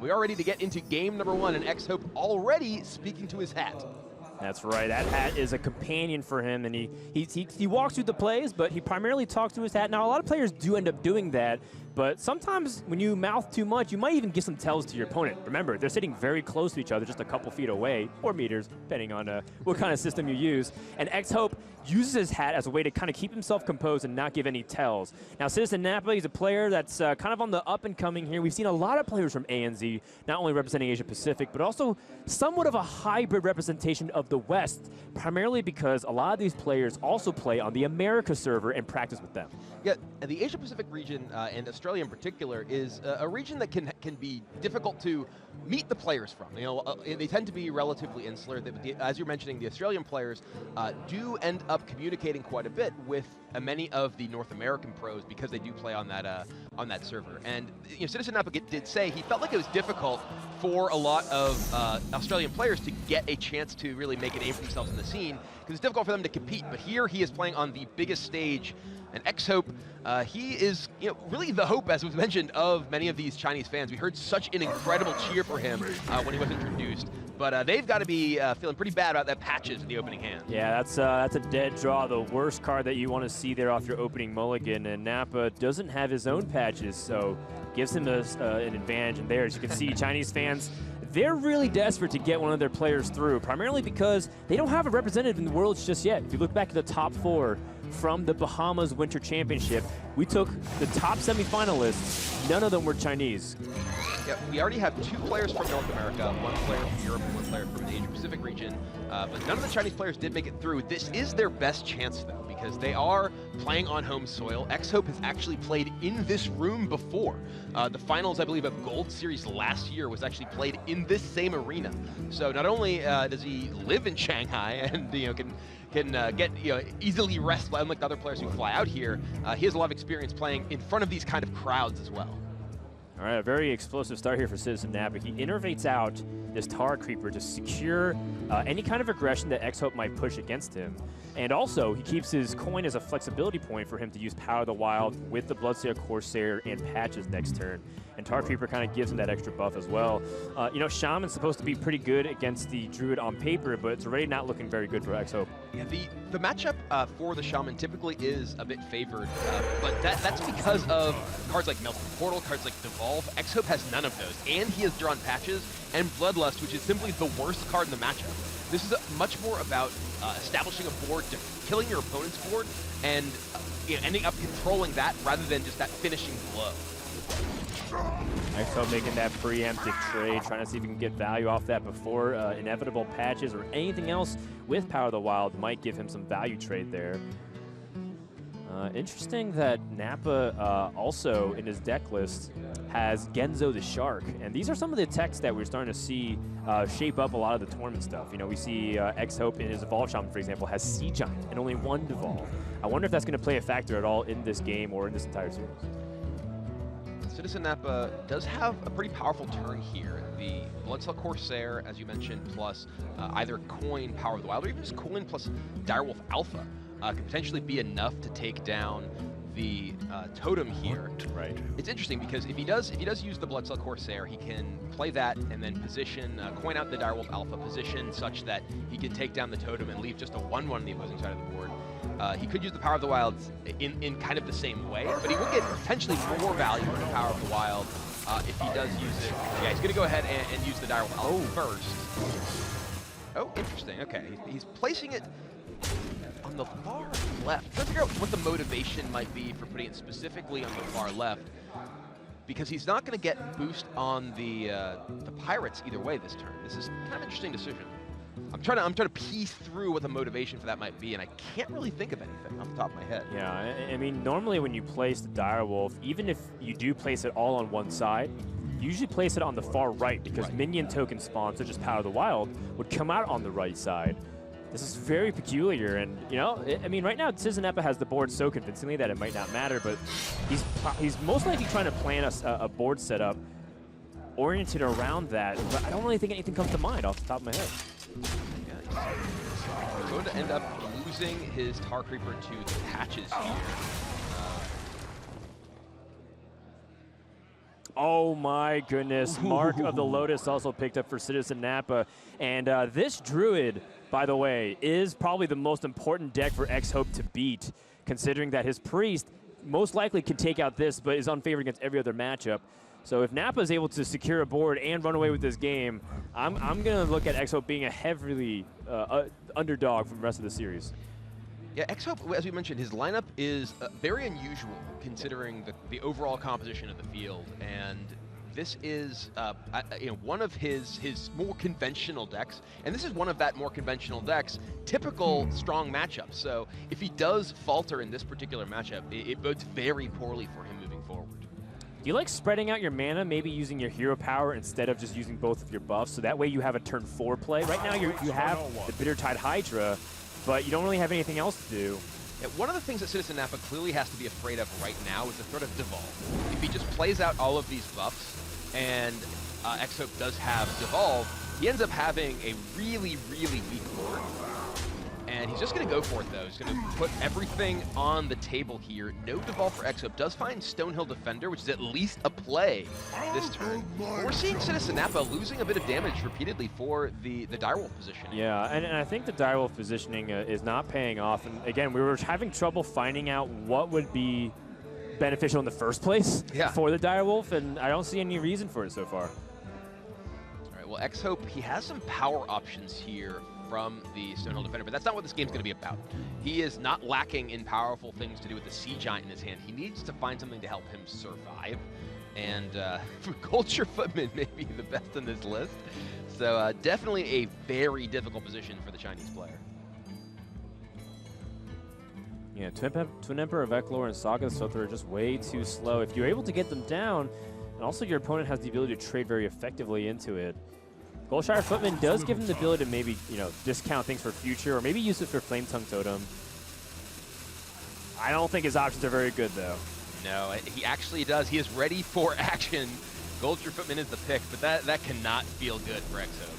We are ready to get into game number 1, and XHope already speaking to his hat. That's right. That hat is a companion for him, and he walks through the plays, but he primarily talks to his hat. Now, a lot of players do end up doing that, but sometimes when you mouth too much, you might even give some tells to your opponent. Remember, they're sitting very close to each other, just a couple feet away, or meters, depending on what kind of system you use. And XHope uses his hat as a way to kind of keep himself composed and not give any tells. Now, CitizenNappa, he's a player that's kind of on the up and coming here. We've seen a lot of players from ANZ, not only representing Asia Pacific, but also somewhat of a hybrid representation of the West, primarily because a lot of these players also play on the America server and practice with them. Yeah, the Asia Pacific region, and Australia in particular, is a region that can be difficult to meet the players from. You know, they tend to be relatively insular. As you're mentioning, the Australian players do end up communicating quite a bit with many of the North American pros because they do play on that server. And you know, CitizenNappa did say he felt like it was difficult for a lot of Australian players to get a chance to really make a name for themselves in the scene, because it's difficult for them to compete. But here he is playing on the biggest stage, and XHope, he is really the hope, as was mentioned, of many of these Chinese fans. We heard such an incredible cheer for him when he was introduced. But they've got to be feeling pretty bad about that patches in the opening hand. Yeah, that's a dead draw, the worst card that you want to see there off your opening mulligan. And Nappa doesn't have his own patches, so gives him an advantage in there. As you can see, Chinese fans, they're really desperate to get one of their players through, primarily because they don't have a representative in the Worlds just yet. If you look back at the top 4 from the Bahamas Winter Championship, we took the top semifinalists. None of them were Chinese. Yeah, we already have 2 players from North America, 1 player from Europe, 1 player from the Asia Pacific region, but none of the Chinese players did make it through. This is their best chance, though, because they are playing on home soil. XHope has actually played in this room before. The finals, I believe, of Gold Series last year was actually played in this same arena. So not only does he live in Shanghai and can get easily rest, unlike the other players who fly out here, he has a lot of experience playing in front of these kind of crowds as well. All right, a very explosive start here for CitizenNappa. He innervates out this Tar Creeper to secure any kind of aggression that XHope might push against him. And also, he keeps his coin as a flexibility point for him to use Power of the Wild with the Bloodsail Corsair and patches next turn. And Tar Creeper kind of gives him that extra buff as well. Shaman's supposed to be pretty good against the druid on paper, but it's already not looking very good for XHope. Yeah, the matchup for the shaman typically is a bit favored, but that's because of cards like Melting Portal, cards like Devolve. XHope has none of those, and he has drawn patches and Bloodlust, which is simply the worst card in the matchup. This is much more about establishing a board, killing your opponent's board, and ending up controlling that rather than just that finishing blow. XHope making that preemptive trade, trying to see if he can get value off that before inevitable patches or anything else with Power of the Wild might give him some value trade there. Interesting that Nappa also in his deck list has Genzo the Shark, and these are some of the techs that we're starting to see shape up a lot of the tournament stuff. We see XHope in his Evolve Shaman, for example, has Sea Giant and only 1 Devolve. I wonder if that's going to play a factor at all in this game or in this entire series. CitizenNappa does have a pretty powerful turn here. The Bloodsail Corsair, as you mentioned, plus either coin Power of the Wild or even just coin plus Direwolf Alpha could potentially be enough to take down the totem here. Right. It's interesting because if he does use the Bloodsail Corsair, he can play that and then position, coin out the Direwolf Alpha, position such that he can take down the totem and leave just a 1/1 on the opposing side of the board. He could use the Power of the Wild in kind of the same way, but he will get potentially more value from the Power of the Wild if he does use it. Yeah, he's going to go ahead and use the Direwolf Alpha first. Oh, interesting. Okay, he's placing it on the far left. I'm trying to figure out what the motivation might be for putting it specifically on the far left, because he's not going to get boost on the pirates either way this turn. This is kind of an interesting decision. I'm trying to piece through what the motivation for that might be, and I can't really think of anything off the top of my head. Yeah, I mean, normally when you place the Direwolf, even if you do place it all on one side, you usually place it on the far right, because minion token spawns, such as Power of the Wild, would come out on the right side. This is very peculiar, and I mean, right now CitizenNappa has the board so convincingly that it might not matter, but he's most likely trying to plan a board setup oriented around that, but I don't really think anything comes to mind off the top of my head. Yeah, he's going to end up losing his Tar Creeper to the patches here. Oh my goodness. Mark of the Lotus also picked up for CitizenNappa. And this druid, by the way, is probably the most important deck for XHope to beat, considering that his priest most likely can take out this, but is unfavored against every other matchup. So if Nappa is able to secure a board and run away with this game, I'm going to look at XHope being a heavily underdog from the rest of the series. Yeah, XHope, as we mentioned, his lineup is very unusual considering the overall composition of the field, and this is one of his more conventional decks, and this is one of that more conventional decks, typical strong matchups. So if he does falter in this particular matchup, it bodes very poorly for him moving forward. Do you like spreading out your mana, maybe using your hero power instead of just using both of your buffs, so that way you have a turn 4 play? Right now you have the Bittertide Hydra, but you don't really have anything else to do. Yeah, one of the things that CitizenNappa clearly has to be afraid of right now is the threat of Devolve. If he just plays out all of these buffs, and XHope does have Devolve, he ends up having a really, really weak board. And he's just going to go for it, though. He's going to put everything on the table here. No Devolve for XHope. Does find Stonehill Defender, which is at least a play this turn. But we're seeing CitizenNappa losing a bit of damage repeatedly for the direwolf positioning. Yeah, and I think the direwolf positioning is not paying off. And again, we were having trouble finding out what would be beneficial in the first place for the direwolf, and I don't see any reason for it so far. All right, well, XHope, he has some power options here from the Stonehill Defender, but that's not what this game's going to be about. He is not lacking in powerful things to do with the Sea Giant in his hand. He needs to find something to help him survive, and Culture Footman may be the best in this list. So definitely a very difficult position for the Chinese player. Yeah, Twin Emperor of Eklor and Saga Sothra are just way too slow. If you're able to get them down, and also your opponent has the ability to trade very effectively into it, Goldshire Footman does give him the ability to maybe, discount things for future, or maybe use it for Flame Tongue Totem. I don't think his options are very good, though. No, he actually does. He is ready for action. Goldshire Footman is the pick, but that cannot feel good for XHope.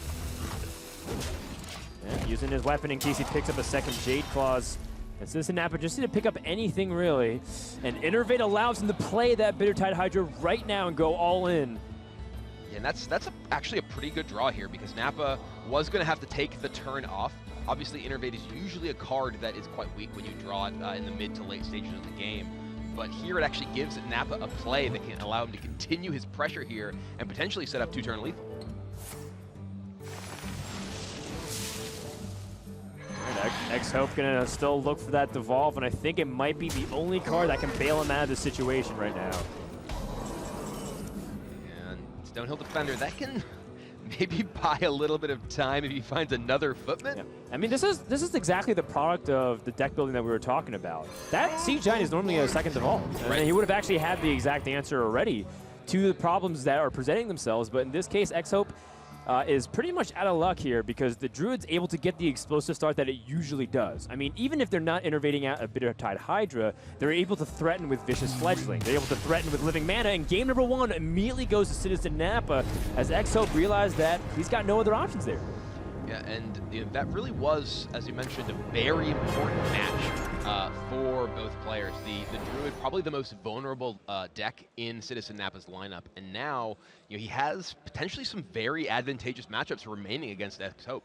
Yeah, using his weapon in case he picks up a second Jade Claws. And CitizenNappa just need to pick up anything, really. And Innervate allows him to play that Bittertide Hydra right now and go all in. And that's actually a pretty good draw here, because Nappa was going to have to take the turn off. Obviously, Innervate is usually a card that is quite weak when you draw it in the mid to late stages of the game. But here it actually gives Nappa a play that can allow him to continue his pressure here and potentially set up 2-turn lethal. XHope gonna still look for that Devolve, and I think it might be the only card that can bail him out of this situation right now. Stonehill Defender, that can maybe buy a little bit of time if he finds another Footman. Yeah. I mean, this is exactly the product of the deck building that we were talking about. That Sea Giant is normally a second Devolve. Right. And he would have actually had the exact answer already to the problems that are presenting themselves, but in this case, XHope is pretty much out of luck here, because the Druid's able to get the explosive start that it usually does. I mean, even if they're not innervating out a Bittertide Hydra, they're able to threaten with Vicious Fledgling. They're able to threaten with Living Mana, and game number 1 immediately goes to CitizenNappa as XHope realized that he's got no other options there. Yeah, and that really was, as you mentioned, a very important match for both players. The Druid, probably the most vulnerable deck in CitizenNappa's lineup, and now he has potentially some very advantageous matchups remaining against XHope.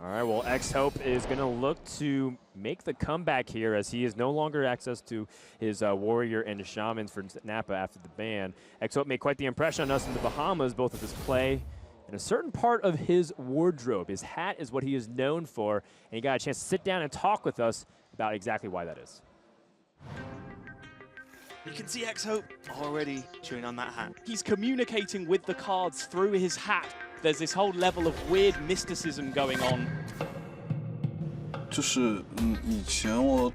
All right, well, XHope is going to look to make the comeback here, as he has no longer access to his warrior and shaman for Nappa after the ban. XHope made quite the impression on us in the Bahamas, both of his play and a certain part of his wardrobe. His hat is what he is known for, and he got a chance to sit down and talk with us about exactly why that is. You can see XHope already chewing on that hat. He's communicating with the cards through his hat. There's this whole level of weird mysticism going on.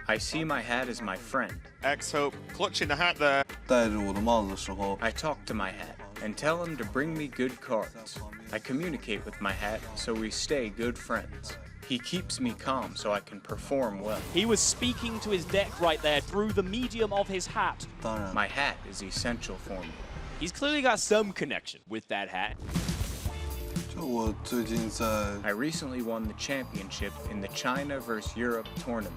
I see my hat as my friend. XHope clutching the hat there. I talk to my hat and tell him to bring me good cards. I communicate with my hat so we stay good friends. He keeps me calm so I can perform well. He was speaking to his deck right there through the medium of his hat. My hat is essential for me. He's clearly got some connection with that hat. I recently won the championship in the China vs. Europe tournament.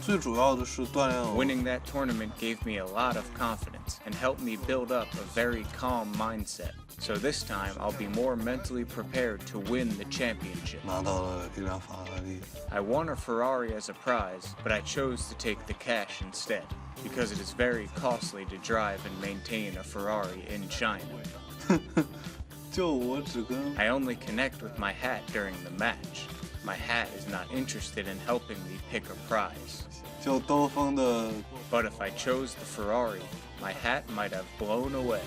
最主要的是锻炼我。 Winning that tournament gave me a lot of confidence and helped me build up a very calm mindset. So this time, I'll be more mentally prepared to win the championship. 拿到了一辆法拉利。 I won a Ferrari as a prize, but I chose to take the cash instead, because it is very costly to drive and maintain a Ferrari in China. 就我只跟 I only connect with my hat during the match. My hat is not interested in helping me pick a prize. 就兜风的 But if I chose the Ferrari, my hat might have blown away.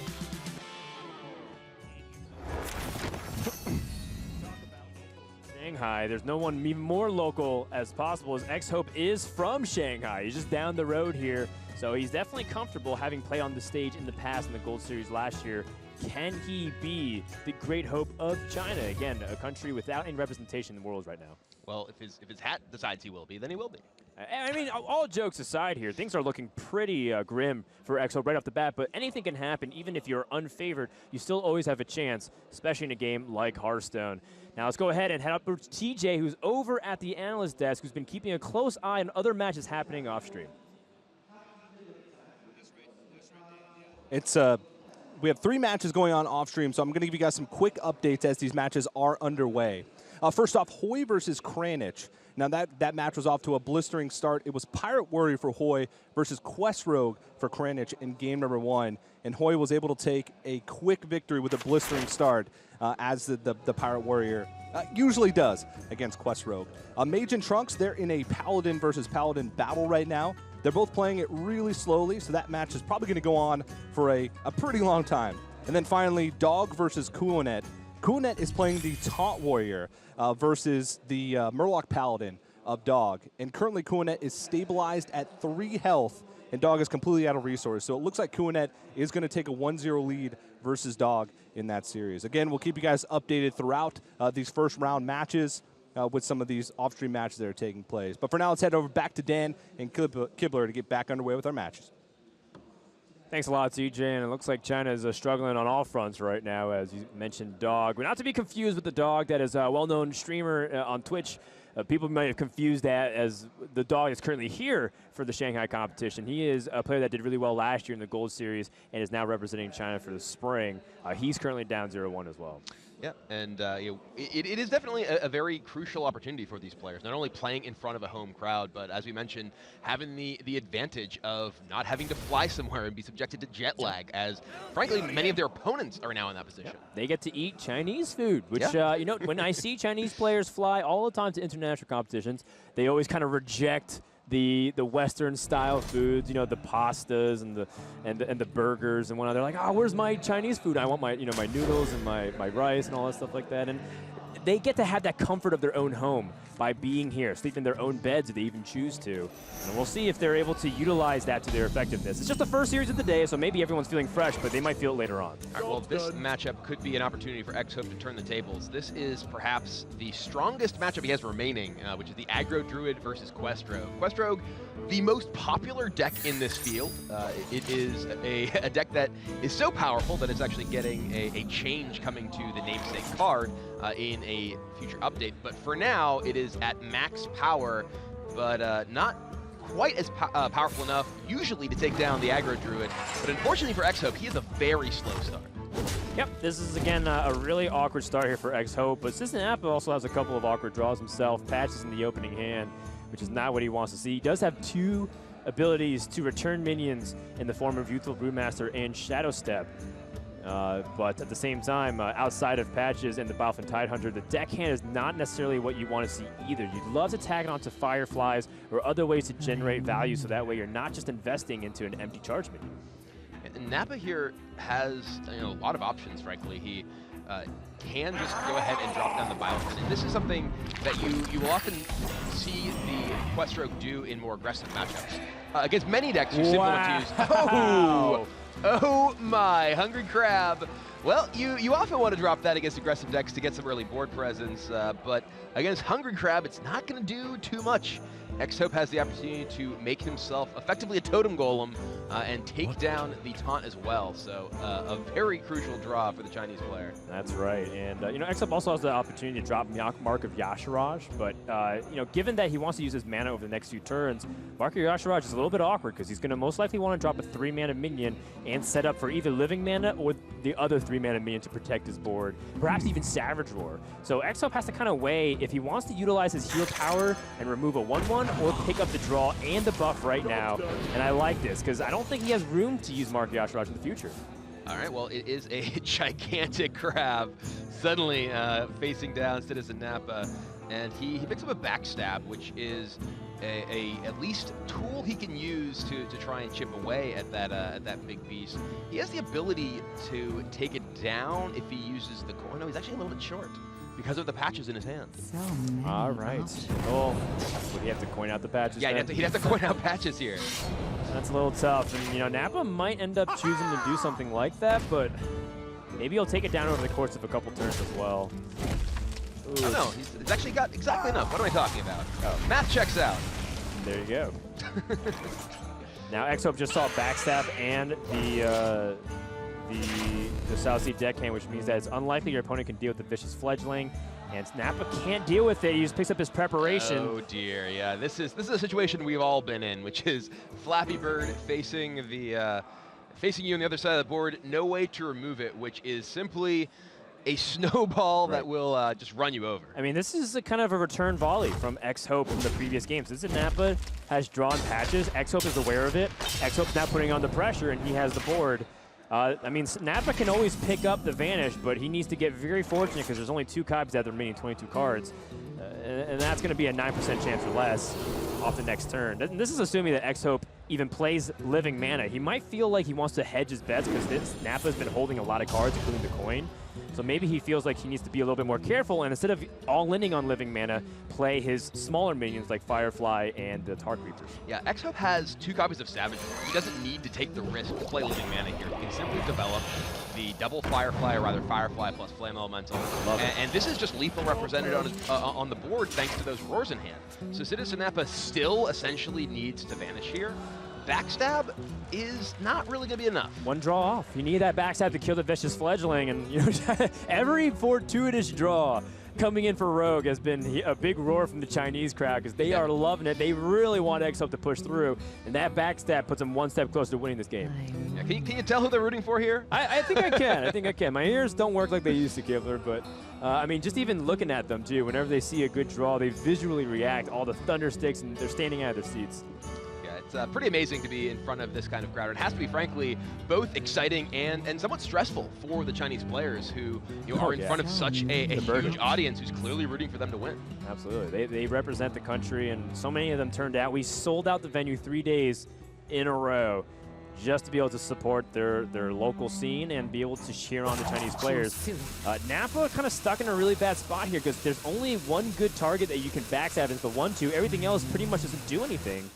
Shanghai, there's no one even more local as possible, as XHope is from Shanghai. He's just down the road here, so he's definitely comfortable having played on the stage in the past in the Gold Series last year. Can he be the great hope of China? Again, a country without any representation in the world right now. Well, if his hat decides he will be, then he will be. I mean, all jokes aside here, things are looking pretty grim for XHope right off the bat, but anything can happen. Even if you're unfavored, you still always have a chance, especially in a game like Hearthstone. Now let's go ahead and head up to TJ, who's over at the analyst desk, who's been keeping a close eye on other matches happening off stream. It's we have 3 matches going on off stream, so I'm going to give you guys some quick updates as these matches are underway. First off, Hoy versus Kranich. Now that match was off to a blistering start. It was Pirate Warrior for Hoy versus Quest Rogue for Kranich in game number 1. And Hoy was able to take a quick victory with a blistering start, as the Pirate Warrior usually does against Quest Rogue. Mage and Trunks, they're in a Paladin versus Paladin battle right now. They're both playing it really slowly, so that match is probably going to go on for a pretty long time. And then finally, Dog versus Kuonet. Kuonet is playing the Taunt Warrior versus the Murloc Paladin of Dog. And currently Kuonet is stabilized at 3 health, and Dog is completely out of resource. So it looks like Kuonet is going to take a 1-0 lead versus Dog in that series. Again, we'll keep you guys updated throughout these first round matches with some of these off-stream matches that are taking place. But for now, let's head over back to Dan and Kibler to get back underway with our matches. Thanks a lot, TJ, and it looks like China is struggling on all fronts right now, as you mentioned, Dog. But not to be confused with the Dog that is a well-known streamer on Twitch. People might have confused that as the Dog is currently here for the Shanghai competition. He is a player that did really well last year in the Gold Series and is now representing China for the spring. He's currently down 0-1 as well. Yeah, and you know, it is definitely a very crucial opportunity for these players, not only playing in front of a home crowd, but as we mentioned, having the advantage of not having to fly somewhere and be subjected to jet lag, as frankly, many of their opponents are now in that position. They get to eat Chinese food, which, you know, when I see Chinese players fly all the time to international competitions, they always kind of reject the Western style foods, you know, the pastas and the burgers and whatnot. They're like, oh, where's my Chinese food? I want my, you know, my noodles and my rice and all that stuff like that. And they get to have that comfort of their own home by being here, sleep in their own beds if they even choose to. And we'll see if they're able to utilize that to their effectiveness. It's just the first series of the day, so maybe everyone's feeling fresh, but they might feel it later on. All right, well, this matchup could be an opportunity for XHope to turn the tables. This is perhaps the strongest matchup he has remaining, which is the aggro druid versus Quest Rogue. Quest Rogue, the most popular deck in this field. It is a deck that is so powerful that it's actually getting a change coming to the namesake card in a future update. But for now, it is at max power, but not quite as powerful enough usually to take down the aggro druid. But unfortunately for XHope, he has a very slow start. Yep, this is, again, a really awkward start here for XHope, but CitizenNappa also has a couple of awkward draws himself. Patches in the opening hand, which is not what he wants to see. He does have 2 abilities to return minions in the form of Youthful Brewmaster and Shadow Step. But at the same time, outside of Patches and the Balfin Tidehunter, the deckhand is not necessarily what you want to see either. You'd love to tag it onto Fireflies or other ways to generate value, so that way you're not just investing into an empty charge minion. And Nappa here has a lot of options, frankly. He can just go ahead and drop down the Biofin. And this is something that you will often see the Quest Rogue do in more aggressive matchups. Against many decks, you simply want to use... Oh my, Hungry Crab. Well, you often want to drop that against aggressive decks to get some early board presence, but against Hungry Crab, it's not going to do too much. XHope has the opportunity to make himself effectively a totem golem and take down the taunt as well. So a very crucial draw for the Chinese player. That's right. And, you know, XHope also has the opportunity to drop Mark of Yasharaj, but, you know, given that he wants to use his mana over the next few turns, Mark of Yasharaj is a little bit awkward because he's going to most likely want to drop a 3-mana minion and set up for either living mana or the other 3-mana minion to protect his board, perhaps even Savage Roar. So XHope has to kind of weigh if he wants to utilize his heal power and remove a 1/1 or pick up the draw and the buff right now. And I like this because I don't think he has room to use Mark of Yasharaj in the future. All right, well, it is a gigantic crab suddenly facing down CitizenNappa, and he picks up a backstab, which is a at least tool he can use to try and chip away at that big beast. He has the ability to take it down if he uses the coin. No, he's actually a little bit short because of the patches in his hand. All right. Oh, would he have to coin out the patches? Yeah, he'd have to coin out patches here. That's a little tough. And, you know, Nappa might end up choosing to do something like that, but maybe he'll take it down over the course of a couple turns as well. Ooh. Oh, no, he's actually got exactly enough. What am I talking about? Oh, math checks out. There you go. Now, XHope just saw backstab and the South Sea deckhand, which means that it's unlikely your opponent can deal with the vicious fledgling. And Nappa can't deal with it. He just picks up his preparation. Oh dear, yeah. This is a situation we've all been in, which is Flappy Bird facing you on the other side of the board. No way to remove it, which is simply a snowball that will just run you over. I mean, this is a kind of a return volley from XHope from the previous games. CitizenNappa has drawn patches. XHope is aware of it. XHope's now putting on the pressure, and he has the board. I mean, Nappa can always pick up the Vanish, but he needs to get very fortunate because there's only 2 copies out of the remaining 22 cards. And that's going to be a 9% chance or less off the next turn. And this is assuming that XHope even plays living mana. He might feel like he wants to hedge his bets because Nappa's been holding a lot of cards, including the coin. So maybe he feels like he needs to be a little bit more careful, and instead of all-inning on living mana, play his smaller minions like Firefly and the Tar Creepers. Yeah, XHope has 2 copies of Savage Roar. He doesn't need to take the risk to play living mana here. He can simply develop the double Firefly, or rather Firefly plus Flame Elemental. And this is just lethal represented on the board thanks to those Roars in hand. So CitizenNappa still essentially needs to vanish here. Backstab is not really going to be enough. One draw off. You need that backstab to kill the vicious fledgling, and you know, every fortuitous draw coming in for Rogue has been a big roar from the Chinese crowd because they are loving it. They really want XHope to push through, and that backstab puts them one step closer to winning this game. Yeah, can you tell who they're rooting for here? I think I can. I think I can. My ears don't work like they used to, Kibler, but I mean, just even looking at them too, whenever they see a good draw, they visually react. All the thunder sticks, and they're standing out of their seats. It's pretty amazing to be in front of this kind of crowd. It has to be, frankly, both exciting and somewhat stressful for the Chinese players who are in front of such a huge audience who's clearly rooting for them to win. Absolutely. They represent the country, and so many of them turned out. We sold out the venue 3 days in a row just to be able to support their local scene and be able to cheer on the Chinese players. Nappa kind of stuck in a really bad spot here because there's only one good target that you can backstab into the 1/2. Everything else pretty much doesn't do anything.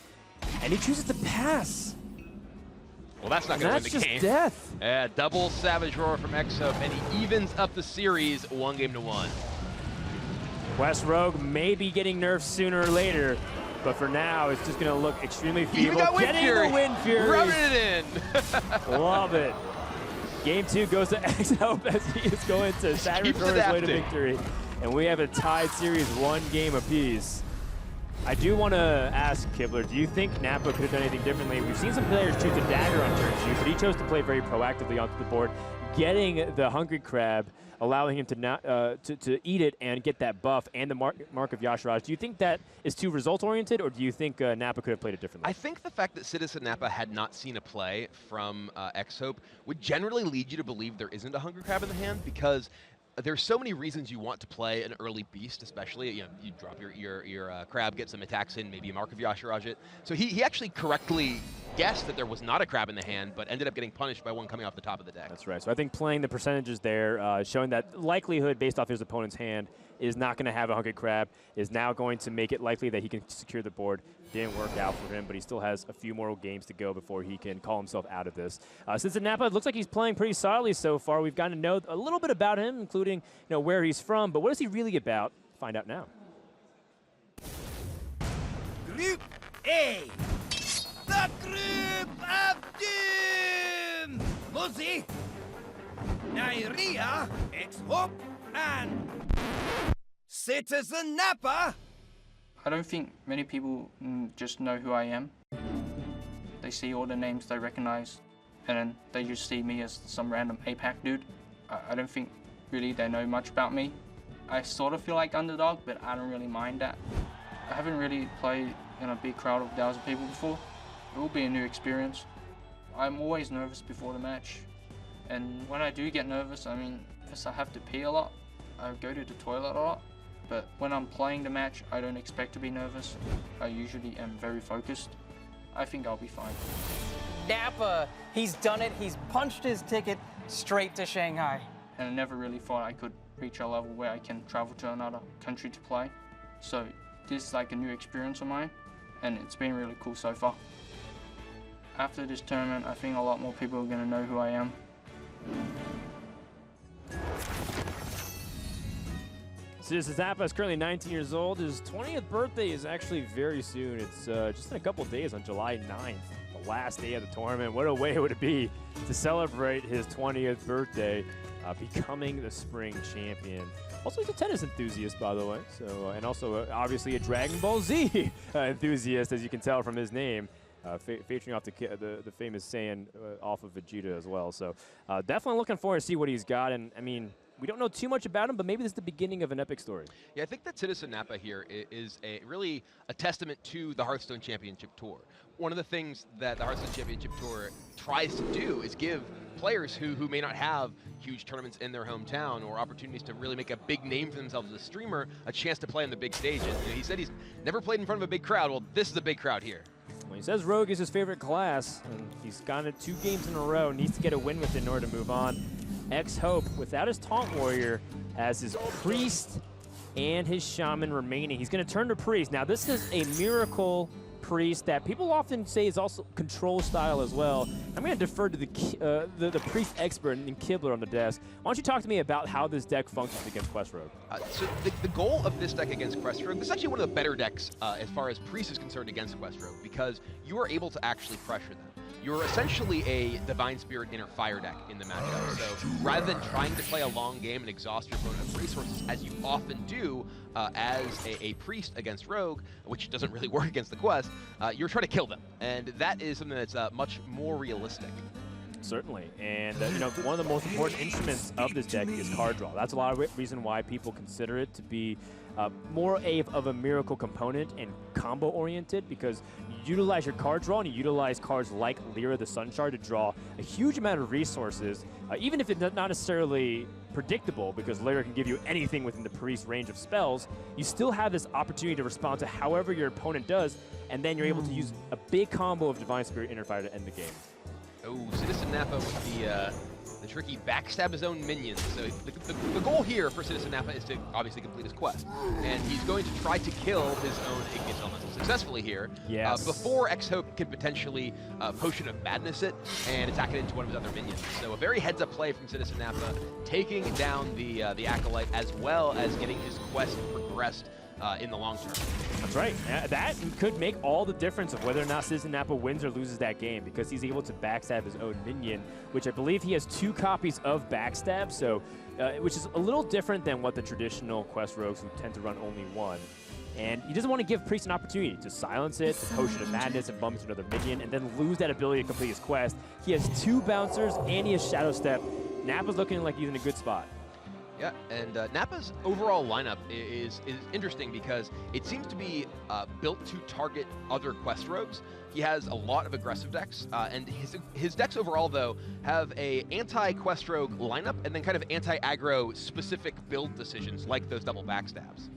And he chooses to pass. Well, that's not going to win the game. That's just death. Yeah, double Savage Roar from XHope, and he evens up the series 1-1. Quest Rogue may be getting nerfed sooner or later, but for now, it's just going to look extremely feeble. Even got Wind Fury. The Wind Fury. Rubbing it in. Love it. Game 2 goes to XHope as he is going to Savage Roar his way to victory. And we have a tied series, 1 game apiece. I do want to ask Kibler, do you think Nappa could have done anything differently? We've seen some players choose to dagger on turn 2, but he chose to play very proactively onto the board, getting the Hungry Crab, allowing him to eat it and get that buff and the mark of Yasharaj. Do you think that is too result-oriented, or do you think Nappa could have played it differently? I think the fact that CitizenNappa had not seen a play from XHope would generally lead you to believe there isn't a Hungry Crab in the hand, because there's so many reasons you want to play an early beast, especially. You drop your crab, get some attacks in, maybe a Mark of Yasharaj it. So he actually correctly guessed that there was not a crab in the hand, but ended up getting punished by one coming off the top of the deck. That's right. So I think playing the percentages there, showing that likelihood based off his opponent's hand is not going to have a Hungry Crab, is now going to make it likely that he can secure the board. Didn't work out for him, but he still has a few more games to go before he can call himself out of this. CitizenNappa, it looks like he's playing pretty solidly so far. We've gotten to know a little bit about him, including where he's from, but what is he really about? Find out now. Group A. The Group of Doom! Muzzy, Nyria, XHope, and CitizenNappa. I don't think many people just know who I am. They see all the names they recognize, and then they just see me as some random APAC dude. I don't think really they know much about me. I sort of feel like underdog, but I don't really mind that. I haven't really played in a big crowd of 1,000 people before. It will be a new experience. I'm always nervous before the match, and when I do get nervous, I mean, because I have to pee a lot, I go to the toilet a lot. But when I'm playing the match, I don't expect to be nervous. I usually am very focused. I think I'll be fine. Nappa, he's done it. He's punched his ticket straight to Shanghai. And I never really thought I could reach a level where I can travel to another country to play. So this is like a new experience of mine, and it's been really cool so far. After this tournament, I think a lot more people are going to know who I am. CitizenNappa is currently 19 years old. His 20th birthday is actually very soon. It's just in a couple days on July 9th, the last day of the tournament. What a way would it be to celebrate his 20th birthday, becoming the spring champion. Also, he's a tennis enthusiast, by the way. So, and also, obviously, a Dragon Ball Z enthusiast, as you can tell from his name. Featuring off the famous Saiyan off of Vegeta as well. So definitely looking forward to see what he's got. And I mean, we don't know too much about him, but maybe this is the beginning of an epic story. Yeah, I think that CitizenNappa here is really a testament to the Hearthstone Championship Tour. One of the things that the Hearthstone Championship Tour tries to do is give players who may not have huge tournaments in their hometown or opportunities to really make a big name for themselves as a streamer a chance to play on the big stages. You know, he said he's never played in front of a big crowd. Well, this is a big crowd here. Well, he says Rogue is his favorite class, and he's gone it 2 games in a row, needs to get a win with it in order to move on. XHope, without his Taunt Warrior, as his Priest and his Shaman remaining. He's going to turn to Priest. Now, this is a Miracle Priest that people often say is also control style as well. I'm going to defer to the Priest expert and Kibler on the desk. Why don't you talk to me about how this deck functions against Quest Rogue? So the goal of this deck against Quest Rogue, this is actually one of the better decks as far as Priest is concerned against Quest Rogue, because you are able to actually pressure them. You're essentially a Divine Spirit Inner Fire deck in the matchup. So rather than trying to play a long game and exhaust your opponent of resources, as you often do as a Priest against Rogue, which doesn't really work against the Quest, you're trying to kill them. And that is something that's much more realistic. Certainly, and you know, one of the most important instruments of this deck is card draw. That's a lot of reason why people consider it to be more of a miracle component and combo oriented, because you utilize your card draw and you utilize cards like Lyra the Sunshard to draw a huge amount of resources, even if it's not necessarily predictable, because Lyra can give you anything within the Priest range of spells. You still have this opportunity to respond to however your opponent does, and then you're able to use a big combo of Divine Spirit Inner Fire to end the game. Oh, CitizenNappa with the tricky backstab his own minions. So the goal here for CitizenNappa is to obviously complete his quest. And he's going to try to kill his own Igneous Elemental successfully here. Yes. Before XHope can potentially Potion of Madness it and attack it into one of his other minions. So a very heads-up play from CitizenNappa, taking down the Acolyte as well as getting his quest progressed in the long term. That's right. That could make all the difference of whether or not CitizenNappa wins or loses that game, because he's able to backstab his own minion, which I believe he has 2 copies of backstab, so which is a little different than what the traditional Quest Rogues who tend to run only 1. And he doesn't want to give Priest an opportunity to silence it, to Potion of Madness and bump into another minion, and then lose that ability to complete his quest. He has 2 bouncers and he has Shadow Step. Nappa's looking like he's in a good spot. Yeah, and Nappa's overall lineup is interesting because it seems to be built to target other Quest Rogues. He has a lot of aggressive decks, and his decks overall, though, have a anti-Quest Rogue lineup and then kind of anti-aggro specific build decisions like those double backstabs.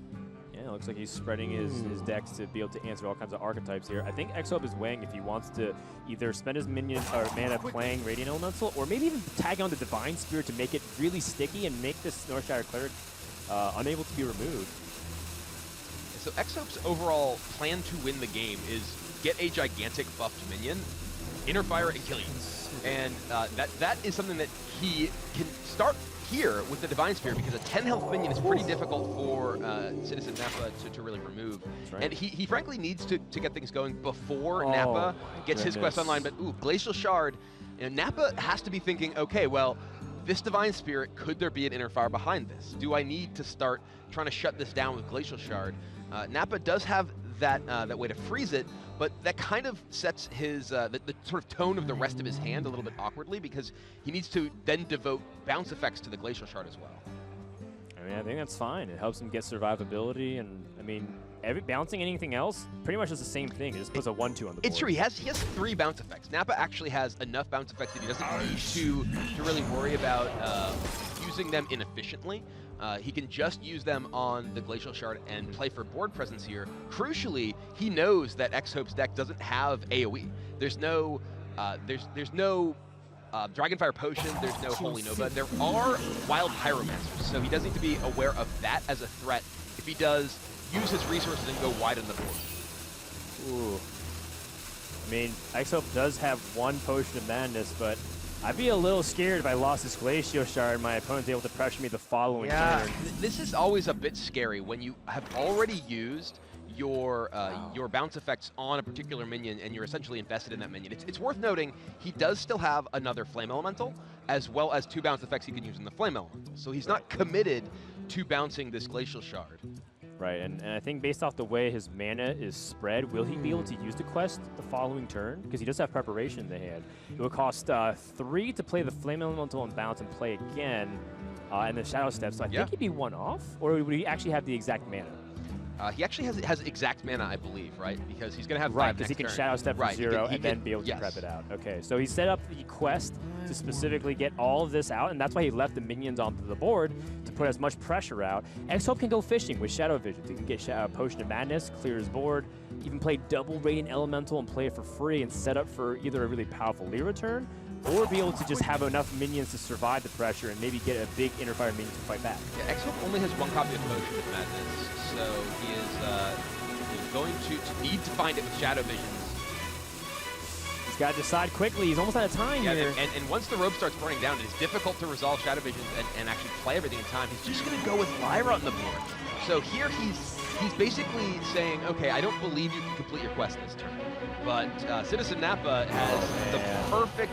Yeah, it looks like he's spreading his decks to be able to answer all kinds of archetypes here. I think XHope is weighing if he wants to either spend his minion or mana playing Radiant Elemental, or maybe even tag on the Divine Spirit to make it really sticky and make this Northshire Cleric unable to be removed. So XHope's overall plan to win the game is get a gigantic buffed minion, Inner Fire, and kill you. And that is something that he can start here with the Divine Spirit, because a 10 health minion is pretty difficult for CitizenNappa to really remove. Right. And he frankly needs to get things going before Nappa gets his quest online. But ooh, Glacial Shard, you know, Nappa has to be thinking, okay, well, this Divine Spirit, could there be an inner fire behind this? Do I need to start trying to shut this down with Glacial Shard? Nappa does have that way to freeze it, but that kind of sets his the sort of tone of the rest of his hand a little bit awkwardly, because he needs to then devote bounce effects to the Glacial Shard as well. I mean, I think that's fine. It helps him get survivability, and I mean, bouncing anything else pretty much is the same thing. It just puts a 1/2 on the board. It's true. He has 3 bounce effects. Nappa actually has enough bounce effects that he doesn't need to really worry about using them inefficiently. He can just use them on the Glacial Shard and play for board presence here. Crucially, he knows that XHope's deck doesn't have AoE. There's no Dragonfire Potion, there's no Holy Nova. There are Wild Pyromancers, so he does need to be aware of that as a threat if he does use his resources and go wide on the board. Ooh. I mean, XHope does have 1 Potion of Madness, but I'd be a little scared if I lost this Glacial Shard and my opponent's able to pressure me the following turn. This is always a bit scary when you have already used your bounce effects on a particular minion and you're essentially invested in that minion. It's worth noting he does still have another Flame Elemental, as well as 2 bounce effects he can use in the Flame Elemental. So he's not committed to bouncing this Glacial Shard. Right, and I think based off the way his mana is spread, will he be able to use the quest the following turn? Because he does have preparation in the hand. It would cost 3 to play the Flame Elemental and bounce and play again, and the Shadow Step. So I think he'd be 1 off, or would he actually have the exact mana? He actually has exact mana, I believe, right? Because he's going to have 5 right, because he next can turn. Shadow Step for 0 and then be able to prep it out. Okay, so he set up the quest to specifically get all of this out, and that's why he left the minions onto the board to put as much pressure out. XHope can go fishing with Shadow Visions. He can get Potion of Madness, clear his board, even play double Radiant Elemental and play it for free and set up for either a really powerful Lyra turn, or be able to just have enough minions to survive the pressure and maybe get a big inner fire minion to fight back. Yeah, XHope only has 1 copy of Potion of Madness, so he is going to need to find it with Shadow Visions. He's got to decide quickly. He's almost out of time here. And once the rope starts burning down, it is difficult to resolve Shadow Visions and actually play everything in time. He's just going to go with Lyra on the board. So here he's basically saying, okay, I don't believe you can complete your quest this turn. But CitizenNappa has the perfect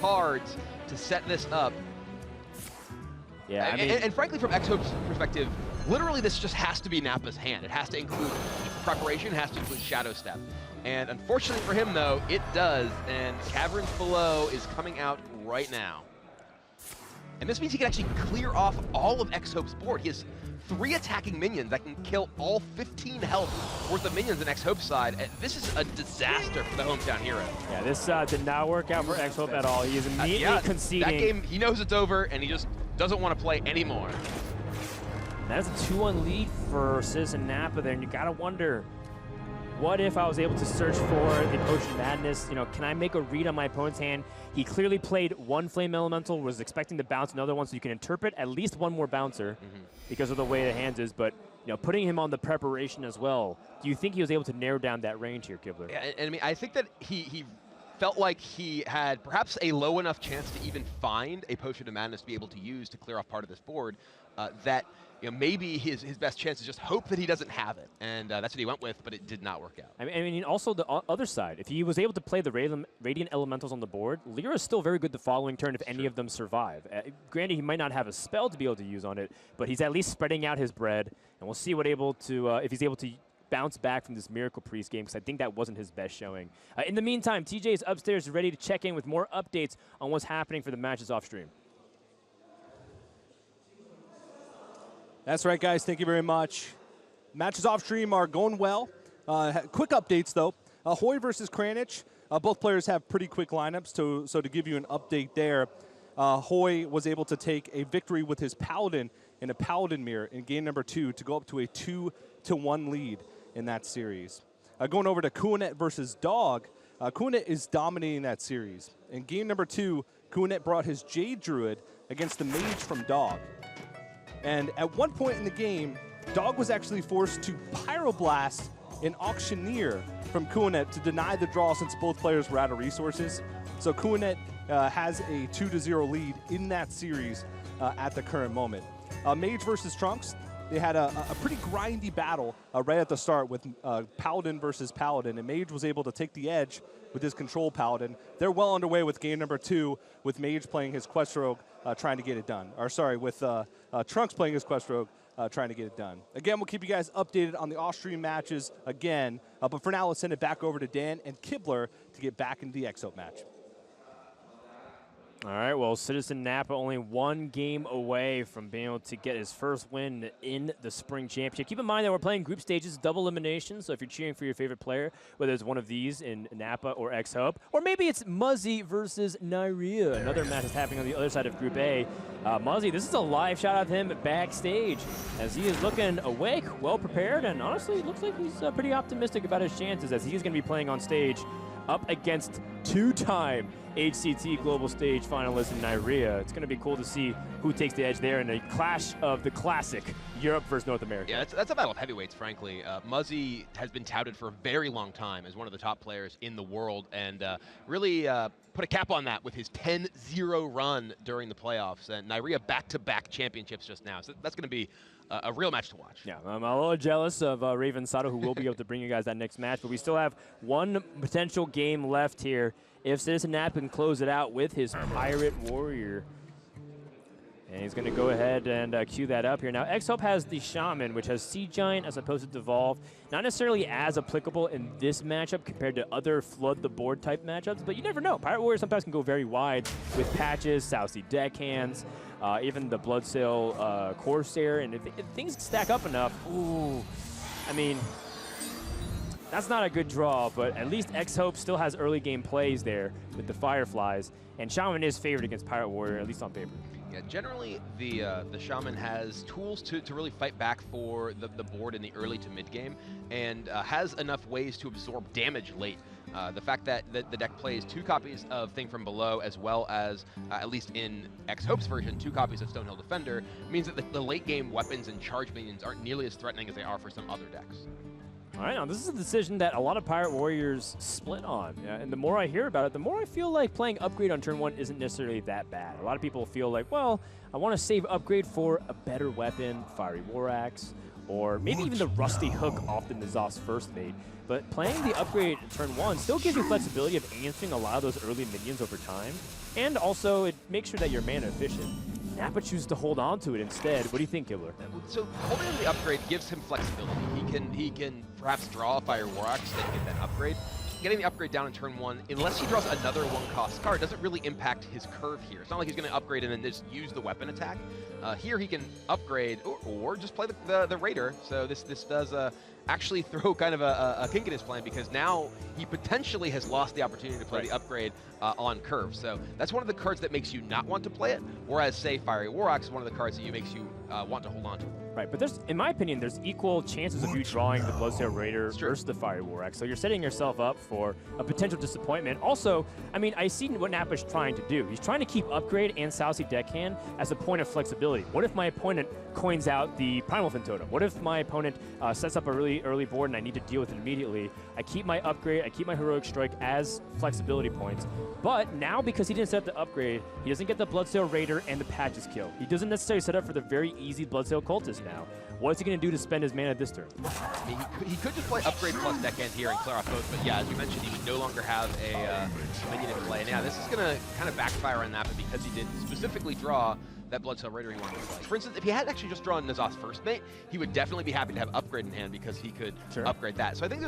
cards to set this up. Yeah, I mean, and frankly, from XHope's perspective, literally this just has to be Nappa's hand. It has to include preparation, it has to include Shadow Step. And unfortunately for him, though, it does. And Caverns Below is coming out right now. And this means he can actually clear off all of XHope's board. He has 3 attacking minions that can kill all 15 health worth of minions on XHope's side. And this is a disaster for the hometown hero. Yeah, this did not work out for XHope at all. He is immediately conceding. That game, he knows it's over, and he just doesn't want to play anymore. That's a 2-1 lead for CitizenNappa there, and you gotta wonder, what if I was able to search for the Potion of Madness? You know, can I make a read on my opponent's hand? He clearly played 1 Flame Elemental, was expecting to bounce another one, so you can interpret at least 1 more bouncer because of the way the hand is, but you know, putting him on the preparation as well, do you think he was able to narrow down that range here, Kibler? Yeah, and I mean, I think that he felt like he had perhaps a low enough chance to even find a Potion of Madness to be able to use to clear off part of this board that maybe his best chance is just hope that he doesn't have it. And that's what he went with, but it did not work out. I mean also the other side, if he was able to play the Radiant Elementals on the board, Lyra is still very good the following turn if any of them survive. Granted, he might not have a spell to be able to use on it, but he's at least spreading out his bread, and we'll see if he's able to bounce back from this Miracle Priest game, because I think that wasn't his best showing. In the meantime, TJ is upstairs ready to check in with more updates on what's happening for the matches off stream. That's right, guys. Thank you very much. Matches off stream are going well. Quick updates, though. Hoy versus Kranich. Both players have pretty quick lineups, so to give you an update there, Hoy was able to take a victory with his Paladin in a Paladin mirror in game number 2 to go up to a 2-1 lead in that series. Going over to Kuanet versus Dog. Kuanet is dominating that series. In game number 2, Kuanet brought his Jade Druid against the Mage from Dog. And at one point in the game, Dog was actually forced to Pyroblast an Auctioneer from Kuanet to deny the draw since both players were out of resources. So Kuanet has a 2-0 lead in that series at the current moment. Mage versus Trunks, they had a pretty grindy battle right at the start with Paladin versus Paladin, and Mage was able to take the edge with his control Paladin. They're well underway with game number 2, with Mage playing his Quest Rogue, trying to get it done. Or sorry, with Trunks playing his Quest Rogue, trying to get it done. Again, we'll keep you guys updated on the off-stream matches again, but for now, let's send it back over to Dan and Kibler to get back into the XHope match. All right, well, CitizenNappa only 1 game away from being able to get his first win in the Spring Championship. Keep in mind that we're playing group stages, double elimination, so if you're cheering for your favorite player, whether it's one of these in Nappa or XHope, or maybe it's Muzzy versus Nyria, another match that's happening on the other side of Group A. Muzzy, this is a live shot of him backstage as he is looking awake, well prepared, and honestly, it looks like he's pretty optimistic about his chances as he's going to be playing on stage up against 2-time HCT Global Stage finalist in Nyria. It's going to be cool to see who takes the edge there in a clash of the classic Europe versus North America. Yeah, that's a battle of heavyweights, frankly. Muzzy has been touted for a very long time as one of the top players in the world, and really put a cap on that with his 10-0 run during the playoffs. And Nyria back-to-back championships just now. So that's going to be a real match to watch. Yeah, I'm a little jealous of Raven Sato, who will be able to bring you guys that next match, but we still have 1 potential game left here. If CitizenNappa can close it out with his Pirate Warrior. And he's going to go ahead and cue that up here. Now, XHope has the Shaman, which has Sea Giant as opposed to Devolve. Not necessarily as applicable in this matchup compared to other Flood the Board type matchups, but you never know. Pirate Warrior sometimes can go very wide with patches, South Sea Deckhands, even the Bloodsail Corsair. And if things stack up enough, ooh, I mean, that's not a good draw, but at least XHope still has early game plays there with the Fireflies. And Shaman is favored against Pirate Warrior, at least on paper. Yeah, generally the Shaman has tools to really fight back for the board in the early to mid game, and has enough ways to absorb damage late. The fact that the deck plays 2 copies of Thing from Below, as well as, at least in XHope's version, 2 copies of Stonehill Defender, means that the late game weapons and charge minions aren't nearly as threatening as they are for some other decks. All right, now this is a decision that a lot of Pirate Warriors split on, and the more I hear about it, the more I feel like playing Upgrade on turn 1 isn't necessarily that bad. A lot of people feel like, well, I want to save Upgrade for a better weapon, Fiery War Axe, or maybe even the Rusty Hook off the N'Zoth's first mate. But playing the Upgrade in turn 1 still gives you flexibility of answering a lot of those early minions over time, and also it makes sure that you're mana efficient. Nappa chooses to hold on to it instead. What do you think, Kibler? So holding on the Upgrade gives him flexibility. He can perhaps draw a Fire War Axe, then get that upgrade. Getting the upgrade down in turn 1, unless he draws another 1-cost card, doesn't really impact his curve here. It's not like he's going to upgrade and then just use the weapon attack. Here he can upgrade or just play the Raider. So this does actually throw kind of a kink in his plan, because now he potentially has lost the opportunity to play the upgrade on curve. So that's one of the cards that makes you not want to play it, whereas, say, Fiery War Axe is one of the cards that makes you want to hold on to. Right, but in my opinion, there's equal chances of you drawing the Bloodsail Raider versus the Fiery War Axe. So you're setting yourself up for a potential disappointment. Also, I mean, I see what Nappa's trying to do. He's trying to keep Upgrade and South Sea Deckhand as a point of flexibility. What if my opponent coins out the Primal Fin Totem? What if my opponent sets up a really early board and I need to deal with it immediately? I keep my Upgrade, I keep my Heroic Strike as flexibility points. But now, because he didn't set up the Upgrade, he doesn't get the Bloodsail Raider and the Patches kill. He doesn't necessarily set up for the very easy Bloodsail Cultist now. What is he going to do to spend his mana this turn? I mean, he could just play Upgrade plus Deckhand here and clear off both, but yeah, as you mentioned, he would no longer have a minion in play. And yeah, this is going to kind of backfire on Nappa because he did specifically draw that Bloodsail Raider he wanted to play. For instance, if he had actually just drawn N'Zoth's first mate, he would definitely be happy to have Upgrade in hand because he could upgrade that. So I think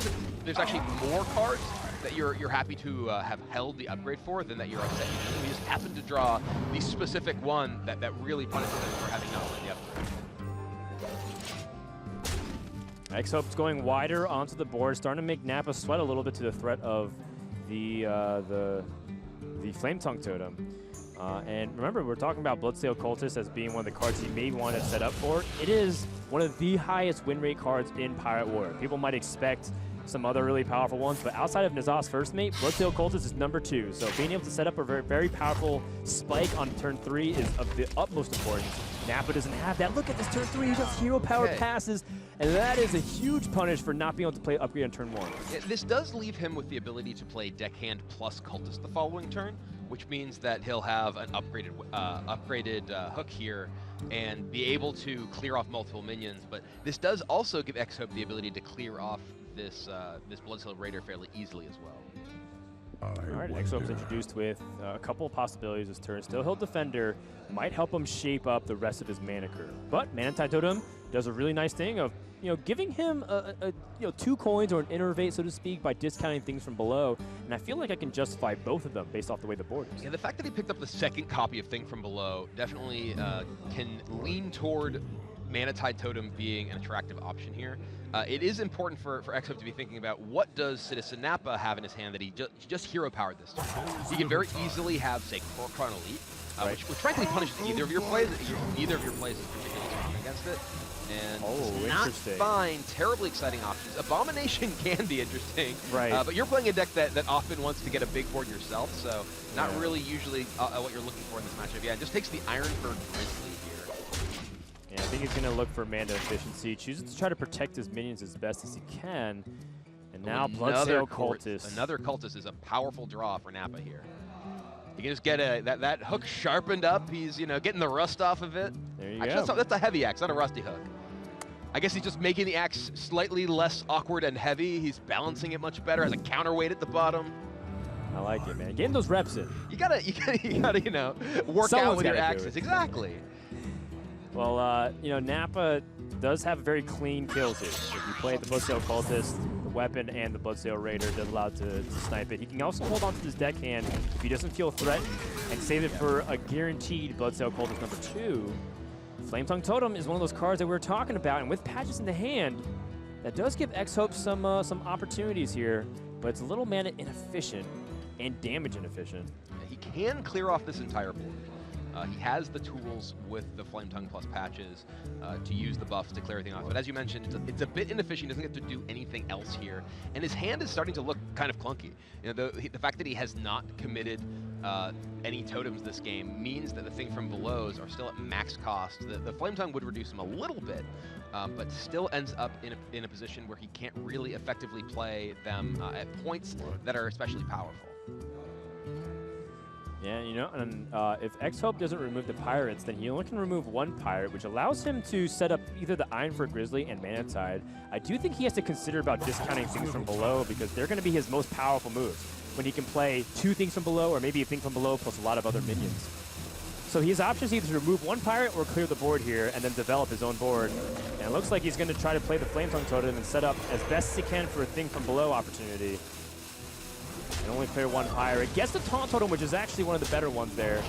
there's actually more cards that you're happy to have held the Upgrade for than that you're upset. You just happen to draw the specific one that really punishes him for having not played the Upgrade. XHope's going wider onto the board, starting to make Nappa sweat a little bit to the threat of the Flame Tongue Totem. And remember, we're talking about Bloodsail Cultist as being one of the cards he may want to set up for. It is one of the highest win rate cards in Pirate Warrior. People might expect some other really powerful ones, but outside of N'Zoth's first mate, Bloodsail Cultist is number 2. So being able to set up a very, very powerful spike on turn 3 is of the utmost importance. Nappa doesn't have that. Look at this turn 3, he just hero-powered passes, and that is a huge punish for not being able to play Upgrade on turn 1. Yeah, this does leave him with the ability to play Deckhand plus Cultist the following turn, which means that he'll have an upgraded hook here and be able to clear off multiple minions. But this does also give XHope the ability to clear off this Bloodsail Raider fairly easily as well. All right, XHope's introduced with a couple of possibilities this turn. Still Hill Defender might help him shape up the rest of his mana curve. But Mana Tide Totem does a really nice thing of giving him 2 coins or an innervate, so to speak, by discounting things from below. And I feel like I can justify both of them based off the way the board is. Yeah, the fact that he picked up the second copy of Thing from Below definitely can lean toward Mana Tide Totem being an attractive option here. It is important for XHope to be thinking about what does CitizenNappa have in his hand that he just hero powered this turn. He can very easily have, say, Chron Elite, which frankly punishes either of your plays. Neither of your plays is particularly strong against it. And it's not fine, terribly exciting options. Abomination can be interesting, right? But you're playing a deck that often wants to get a big board yourself, so not really usually what you're looking for in this matchup. Yeah, it just takes the Ironbird Grizzly here. Yeah, I think he's going to look for mana efficiency, chooses to try to protect his minions as best as he can. And now Bloodsail Cultist. Another Cultist is a powerful draw for Nappa here. You can just get that hook sharpened up. He's getting the rust off of it. There you Actually, go. That's a heavy axe, not a rusty hook. I guess he's just making the axe slightly less awkward and heavy. He's balancing it much better, has a counterweight at the bottom. I like it, man. Getting those reps in. You gotta work out with your axes. Exactly. Well, Nappa does have very clean kills here. If you play the Bloodsail Cultist, the weapon and the Bloodsail Raider does allow to snipe it. He can also hold on to his deckhand if he doesn't feel threatened and save it for a guaranteed Bloodsail Cultist number 2. Flametongue Totem is one of those cards that we were talking about, and with patches in the hand, that does give XHope some opportunities here, but it's a little mana inefficient and damage inefficient. He can clear off this entire board. He has the tools with the Flametongue plus patches to use the buffs to clear everything off. But as you mentioned, it's a bit inefficient. He doesn't get to do anything else here. And his hand is starting to look kind of clunky. The fact that he has not committed any totems this game means that the Thing from Belows are still at max cost. The Flametongue would reduce him a little bit, but still ends up in a position where he can't really effectively play them at points that are especially powerful. Yeah, and if XHope doesn't remove the pirates, then he only can remove 1 pirate, which allows him to set up either the Ironford Grizzly and Mana Tide. I do think he has to consider about discounting Things from Below because they're going to be his most powerful moves when he can play 2 Things from Below or maybe a Thing from Below plus a lot of other minions. So he has options either to remove 1 pirate or clear the board here and then develop his own board. And it looks like he's going to try to play the Flametongue Totem and set up as best as he can for a Thing from Below opportunity. And only clear 1 pirate. Gets the Taunt Totem, which is actually one of the better ones there.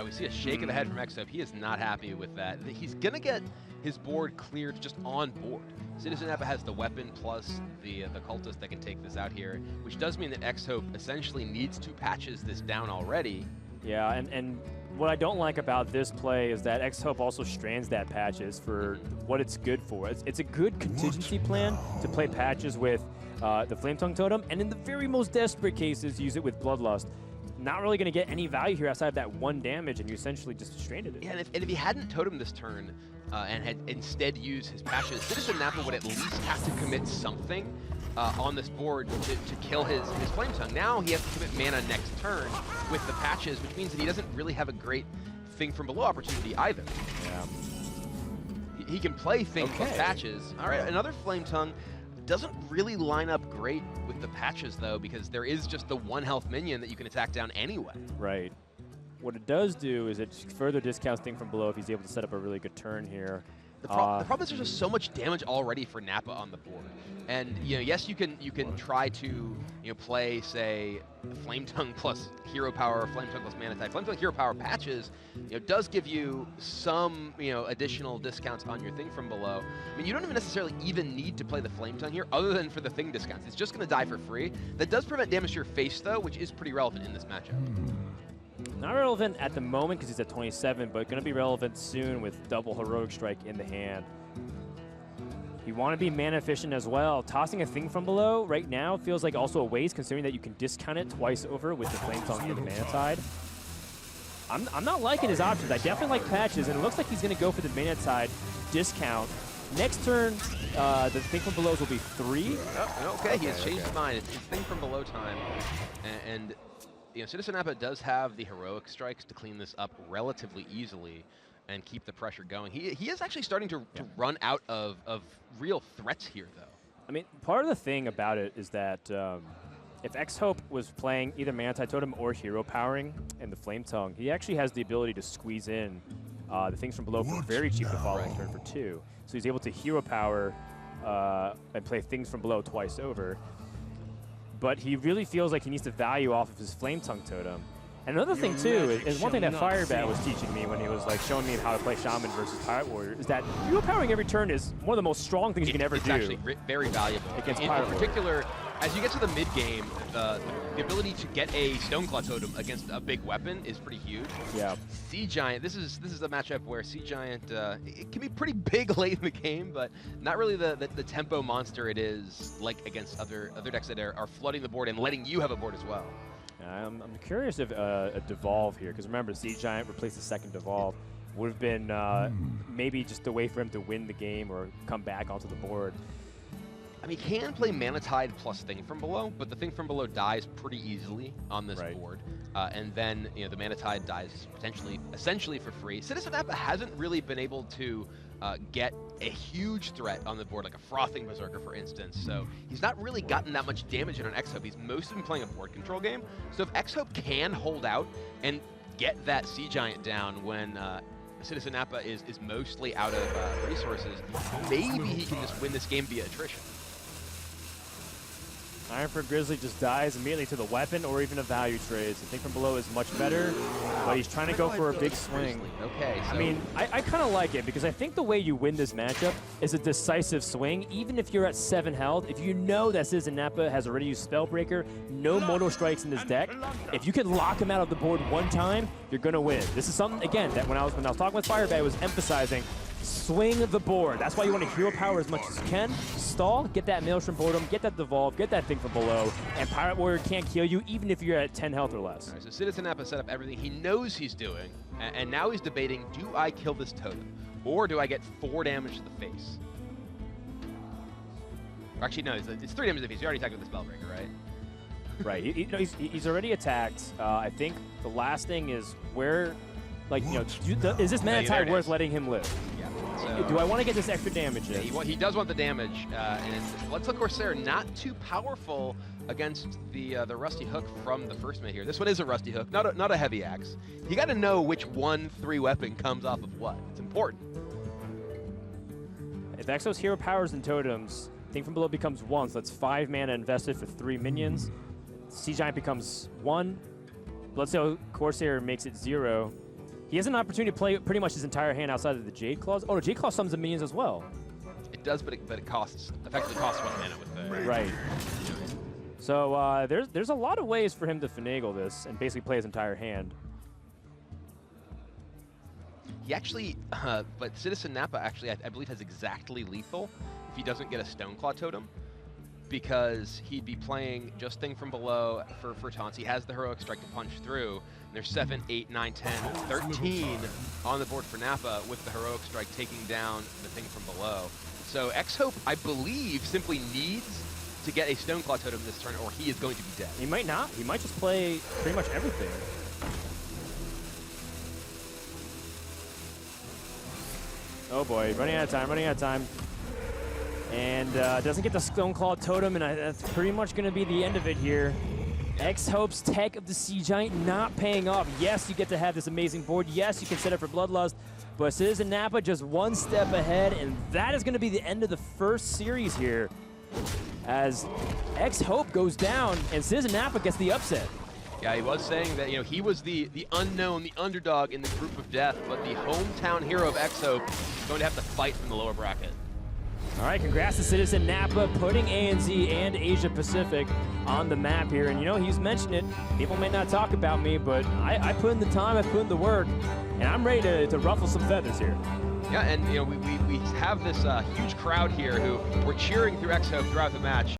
We see a shake of the head from XHope. He is not happy with that. He's going to get his board cleared just on board. CitizenNappa has the weapon plus the cultist that can take this out here, which does mean that XHope essentially needs to patches this down already. Yeah, and what I don't like about this play is that XHope also strands that patches for what it's good for. It's a good contingency plan to play patches with the Flametongue Totem, and in the very most desperate cases, use it with Bloodlust. Not really going to get any value here outside of that 1 damage, and you essentially just stranded it. Yeah, and if he hadn't totemed this turn and had instead used his patches, CitizenNappa would at least have to commit something on this board to kill his Flametongue. Now he has to commit mana next turn with the patches, which means that he doesn't really have a great Thing from Below opportunity either. Yeah. He can play Thing plus patches. All right, another Flametongue. Doesn't really line up great with the patches, though, because there is just the 1 health minion that you can attack down anyway. Right. What it does do is it further discounts Thing from Below if he's able to set up a really good turn here. The problem is there's just so much damage already for Nappa on the board. And yes, you can try to play, say, Flametongue plus Hero Power, Flametongue plus Mana Tide. Flametongue Hero Power patches does give you some additional discounts on your Thing from Below. I mean, you don't even necessarily even need to play the Flametongue here other than for the Thing discounts. It's just going to die for free. That does prevent damage to your face, though, which is pretty relevant in this matchup. Not relevant at the moment because he's at 27, but going to be relevant soon with double Heroic Strike in the hand. You want to be mana efficient as well. Tossing a Thing from Below right now feels like also a waste, considering that you can discount it twice over with the Flametongue and the Mana Tide. I'm not liking his options. I definitely like patches, and it looks like he's going to go for the Mana Tide discount. Next turn, the Thing from Belows will be 3. Oh, okay, he has changed his mind. It's Thing from Below time, and CitizenNappa does have the heroic strikes to clean this up relatively easily and keep the pressure going. He is actually starting to run out of real threats here, though. I mean, part of the thing about it is that if XHope was playing either Manti Totem or hero powering in the Flame Tongue, he actually has the ability to squeeze in the things from below for very cheap the following turn for 2. So he's able to hero power and play things from below twice over. But he really feels like he needs to value off of his Flame Tongue Totem. And another thing, too, is one thing that Firebat was teaching me when he was like showing me how to play Shaman versus Pirate Warrior, is that hero powering every turn is one of the most strong things you can ever do. It's actually very valuable. Against in Pirate Warrior. particular, as you get to the mid-game, the ability to get a Stoneclaw Totem against a big weapon is pretty huge. Yeah. Sea Giant, this is the matchup where Sea Giant, it can be pretty big late in the game, but not really the tempo monster it is like against other decks that are flooding the board and letting you have a board as well. I'm curious if a Devolve here, because remember, Sea Giant replaced the second Devolve, would have been maybe just a way for him to win the game or come back onto the board. I mean, he can play Mana Tide plus Thing from Below, but the Thing from Below dies pretty easily on this board. And then, the Mana Tide dies essentially for free. CitizenNappa hasn't really been able to get a huge threat on the board, like a Frothing Berserker, for instance. So he's not really gotten that much damage in on XHope. He's mostly been playing a board control game. So if XHope can hold out and get that Sea Giant down when CitizenNappa is mostly out of resources, maybe he can just win this game via attrition. Ironford Grizzly just dies immediately to the weapon or even a value trade. So I think from below is much better, but he's trying to go for a big swing. Okay, so I mean, I kind of like it because I think the way you win this matchup is a decisive swing. Even if you're at 7 health, if you know that CitizenNappa has already used Spellbreaker, no Mortal Strikes in his deck, if you can lock him out of the board one time, you're going to win. This is something, again, that when I was talking with Firebat, I was emphasizing. Swing the board. That's why you want to hero power as much as you can. Stall, get that Maelstrom Boredom, get that Devolve, get that thing from below, and Pirate Warrior can't kill you even if you're at 10 health or less. All right, so CitizenNappa set up everything he knows he's doing, and now he's debating, do I kill this totem, or do I get 4 damage to the face? Or actually, no, it's 3 damage to the face. You already attacked with the Spellbreaker, right? Right. He's already attacked. I think the last thing is where, like, is this Mana Tide worth letting him live? Yeah. So, do I want to get this extra damage in? He does want the damage, and Bloodsuck Corsair not too powerful against the Rusty Hook from the first mid here. This one is a Rusty Hook, not a heavy axe. You got to know which 1/3 weapon comes off of what. It's important. If Exo's hero powers and totems, Thing from Below becomes 1, so that's 5 mana invested for 3 minions. Sea Giant becomes 1. Bloodsuck Corsair makes it 0. He has an opportunity to play pretty much his entire hand outside of the Jade Claws. Oh, no, Jade Claw summons the minions as well. It does, but it effectively costs 1 mana with the... Right. So there's a lot of ways for him to finagle this and basically play his entire hand. He actually, but CitizenNappa actually, I believe, has exactly lethal if he doesn't get a Stoneclaw Totem, because he'd be playing just Thing from Below for taunts. He has the Heroic Strike to punch through. There's 7, 8, 9, 10, 13 on the board for Nappa with the Heroic Strike taking down the Thing from Below. So XHope, I believe, simply needs to get a Stoneclaw Totem this turn, or he is going to be dead. He might not. He might just play pretty much everything. Oh boy, running out of time. And doesn't get the Stoneclaw Totem, and that's pretty much going to be the end of it here. XHope's tech of the Sea Giant not paying off. Yes, you get to have this amazing board. Yes, you can set up for Bloodlust, but CitizenNappa just 1 step ahead, and that is going to be the end of the first series here as XHope goes down and CitizenNappa gets the upset. Yeah, he was saying that, he was the unknown, the underdog in the group of death, but the hometown hero of XHope is going to have to fight from the lower bracket. All right, congrats to CitizenNappa putting ANZ and Asia Pacific on the map here. And he's mentioned it. People may not talk about me, but I put in the time, I put in the work, and I'm ready to ruffle some feathers here. Yeah, and we have this huge crowd here who were cheering through XHope throughout the match.